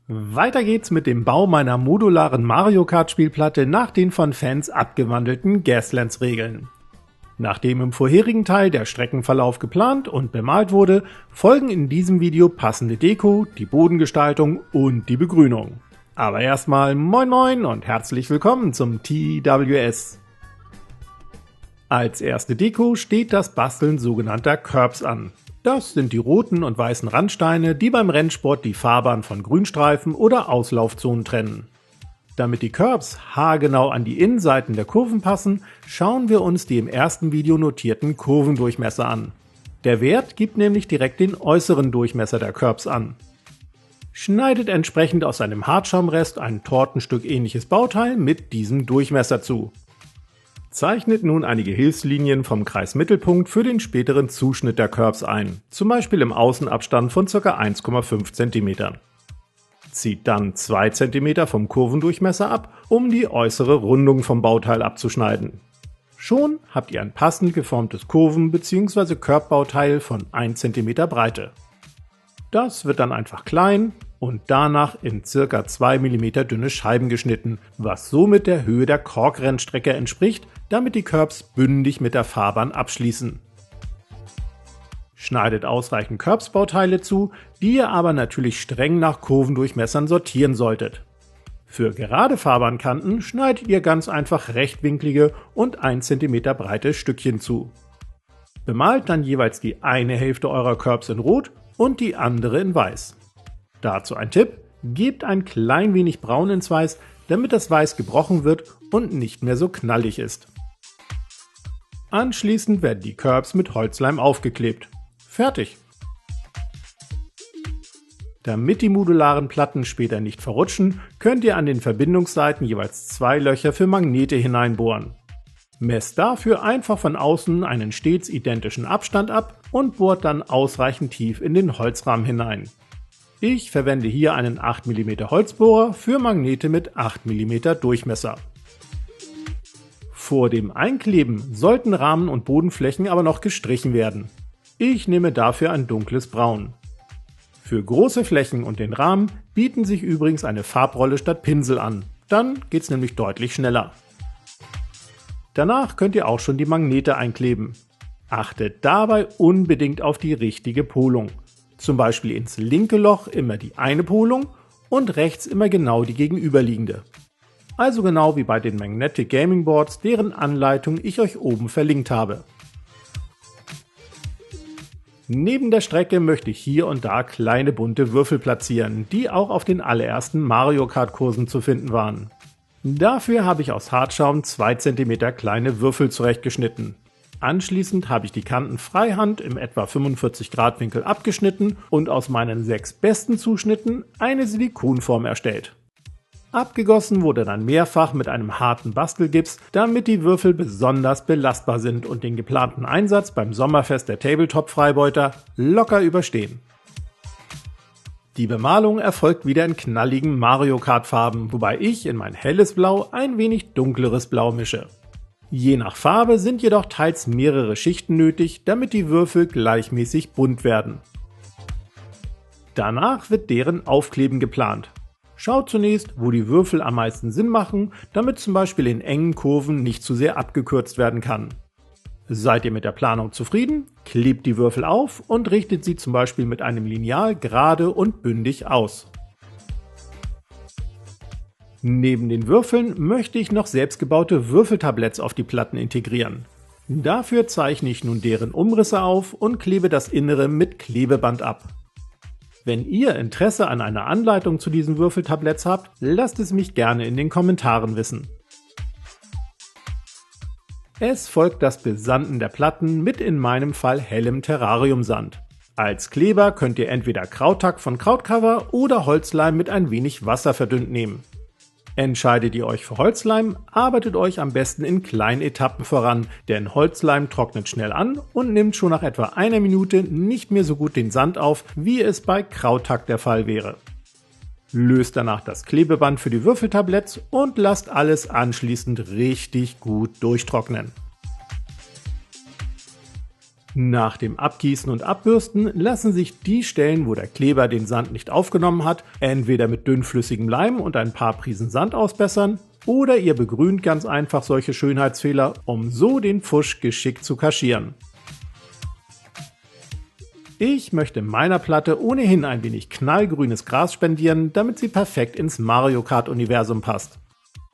Weiter geht's mit dem Bau meiner modularen Mario Kart Spielplatte nach den von Fans abgewandelten Gaslands-Regeln. Nachdem im vorherigen Teil der Streckenverlauf geplant und bemalt wurde, folgen in diesem Video passende Deko, die Bodengestaltung und die Begrünung. Aber erstmal moin moin und herzlich willkommen zum TWS. Als erste Deko steht das Basteln sogenannter Curbs an. Das sind die roten und weißen Randsteine, die beim Rennsport die Fahrbahn von Grünstreifen oder Auslaufzonen trennen. Damit die Curbs haargenau an die Innenseiten der Kurven passen, schauen wir uns die im ersten Video notierten Kurvendurchmesser an. Der Wert gibt nämlich direkt den äußeren Durchmesser der Curbs an. Schneidet entsprechend aus einem Hartschaumrest ein Tortenstück ähnliches Bauteil mit diesem Durchmesser zu. Zeichnet nun einige Hilfslinien vom Kreismittelpunkt für den späteren Zuschnitt der Curbs ein, zum Beispiel im Außenabstand von ca. 1,5 cm. Zieht dann 2 cm vom Kurvendurchmesser ab, um die äußere Rundung vom Bauteil abzuschneiden. Schon habt ihr ein passend geformtes Kurven- bzw. Curbbauteil von 1 cm Breite. Das wird dann einfach klein und danach in ca. 2 mm dünne Scheiben geschnitten, was somit der Höhe der Kork-Rennstrecke entspricht, damit die Curbs bündig mit der Fahrbahn abschließen. Schneidet ausreichend Curbs-Bauteile zu, die ihr aber natürlich streng nach Kurvendurchmessern sortieren solltet. Für gerade Fahrbahnkanten schneidet ihr ganz einfach rechtwinklige und 1 cm breite Stückchen zu. Bemalt dann jeweils die eine Hälfte eurer Curbs in Rot und die andere in Weiß. Dazu ein Tipp: Gebt ein klein wenig Braun ins Weiß, damit das Weiß gebrochen wird und nicht mehr so knallig ist. Anschließend werden die Curbs mit Holzleim aufgeklebt. Fertig! Damit die modularen Platten später nicht verrutschen, könnt ihr an den Verbindungsseiten jeweils 2 Löcher für Magnete hineinbohren. Messt dafür einfach von außen einen stets identischen Abstand ab und bohrt dann ausreichend tief in den Holzrahmen hinein. Ich verwende hier einen 8 mm Holzbohrer für Magnete mit 8 mm Durchmesser. Vor dem Einkleben sollten Rahmen und Bodenflächen aber noch gestrichen werden. Ich nehme dafür ein dunkles Braun. Für große Flächen und den Rahmen bieten sich übrigens eine Farbrolle statt Pinsel an. Dann geht's nämlich deutlich schneller. Danach könnt ihr auch schon die Magnete einkleben. Achtet dabei unbedingt auf die richtige Polung. Zum Beispiel ins linke Loch immer die eine Polung und rechts immer genau die gegenüberliegende. Also genau wie bei den Magnetic Gaming Boards, deren Anleitung ich euch oben verlinkt habe. Neben der Strecke möchte ich hier und da kleine bunte Würfel platzieren, die auch auf den allerersten Mario Kart Kursen zu finden waren. Dafür habe ich aus Hartschaum 2 cm kleine Würfel zurechtgeschnitten. Anschließend habe ich die Kanten freihand im etwa 45 Grad Winkel abgeschnitten und aus meinen 6 besten Zuschnitten eine Silikonform erstellt. Abgegossen wurde dann mehrfach mit einem harten Bastelgips, damit die Würfel besonders belastbar sind und den geplanten Einsatz beim Sommerfest der Tabletop-Freibeuter locker überstehen. Die Bemalung erfolgt wieder in knalligen Mario Kart Farben, wobei ich in mein helles Blau ein wenig dunkleres Blau mische. Je nach Farbe sind jedoch teils mehrere Schichten nötig, damit die Würfel gleichmäßig bunt werden. Danach wird deren Aufkleben geplant. Schaut zunächst, wo die Würfel am meisten Sinn machen, damit zum Beispiel in engen Kurven nicht zu sehr abgekürzt werden kann. Seid ihr mit der Planung zufrieden? Klebt die Würfel auf und richtet sie zum Beispiel mit einem Lineal gerade und bündig aus. Neben den Würfeln möchte ich noch selbstgebaute Würfeltabletts auf die Platten integrieren. Dafür zeichne ich nun deren Umrisse auf und klebe das Innere mit Klebeband ab. Wenn ihr Interesse an einer Anleitung zu diesen Würfeltabletts habt, lasst es mich gerne in den Kommentaren wissen. Es folgt das Besanden der Platten mit in meinem Fall hellem Terrariumsand. Als Kleber könnt ihr entweder Krauttack von Krautcover oder Holzleim mit ein wenig Wasser verdünnt nehmen. Entscheidet ihr euch für Holzleim, arbeitet euch am besten in kleinen Etappen voran, denn Holzleim trocknet schnell an und nimmt schon nach etwa einer Minute nicht mehr so gut den Sand auf, wie es bei Krauttack der Fall wäre. Löst danach das Klebeband für die Würfeltabletts und lasst alles anschließend richtig gut durchtrocknen. Nach dem Abgießen und Abbürsten lassen sich die Stellen, wo der Kleber den Sand nicht aufgenommen hat, entweder mit dünnflüssigem Leim und ein paar Prisen Sand ausbessern, oder ihr begrünt ganz einfach solche Schönheitsfehler, um so den Pfusch geschickt zu kaschieren. Ich möchte meiner Platte ohnehin ein wenig knallgrünes Gras spendieren, damit sie perfekt ins Mario Kart Universum passt.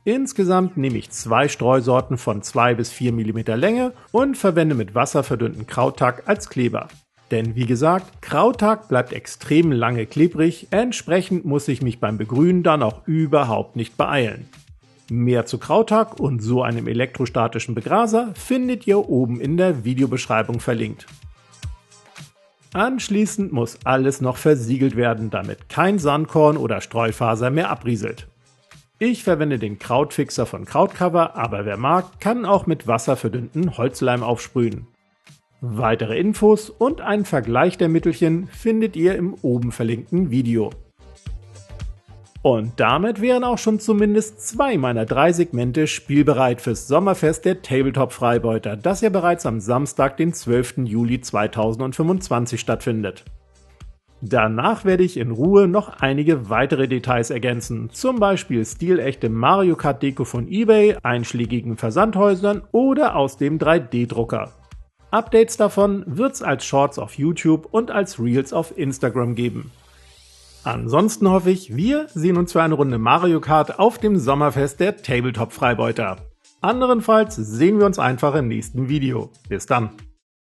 Insgesamt nehme ich 2 Streusorten von 2 bis 4 mm Länge und verwende mit wasserverdünnten Krauttack als Kleber. Denn wie gesagt, Krauttack bleibt extrem lange klebrig, entsprechend muss ich mich beim Begrünen dann auch überhaupt nicht beeilen. Mehr zu Krauttack und so einem elektrostatischen Begraser findet ihr oben in der Videobeschreibung verlinkt. Anschließend muss alles noch versiegelt werden, damit kein Sandkorn oder Streufaser mehr abrieselt. Ich verwende den Krautfixer von Krautcover, aber wer mag, kann auch mit wasserverdünnten Holzleim aufsprühen. Weitere Infos und einen Vergleich der Mittelchen findet ihr im oben verlinkten Video. Und damit wären auch schon zumindest 2 meiner 3 Segmente spielbereit fürs Sommerfest der Tabletop-Freibeuter, das ja bereits am Samstag, den 12. Juli 2025 stattfindet. Danach werde ich in Ruhe noch einige weitere Details ergänzen, zum Beispiel stilechte Mario Kart Deko von eBay, einschlägigen Versandhäusern oder aus dem 3D-Drucker. Updates davon wird's als Shorts auf YouTube und als Reels auf Instagram geben. Ansonsten hoffe ich, wir sehen uns für eine Runde Mario Kart auf dem Sommerfest der Tabletop Freibeuter. Anderenfalls sehen wir uns einfach im nächsten Video. Bis dann!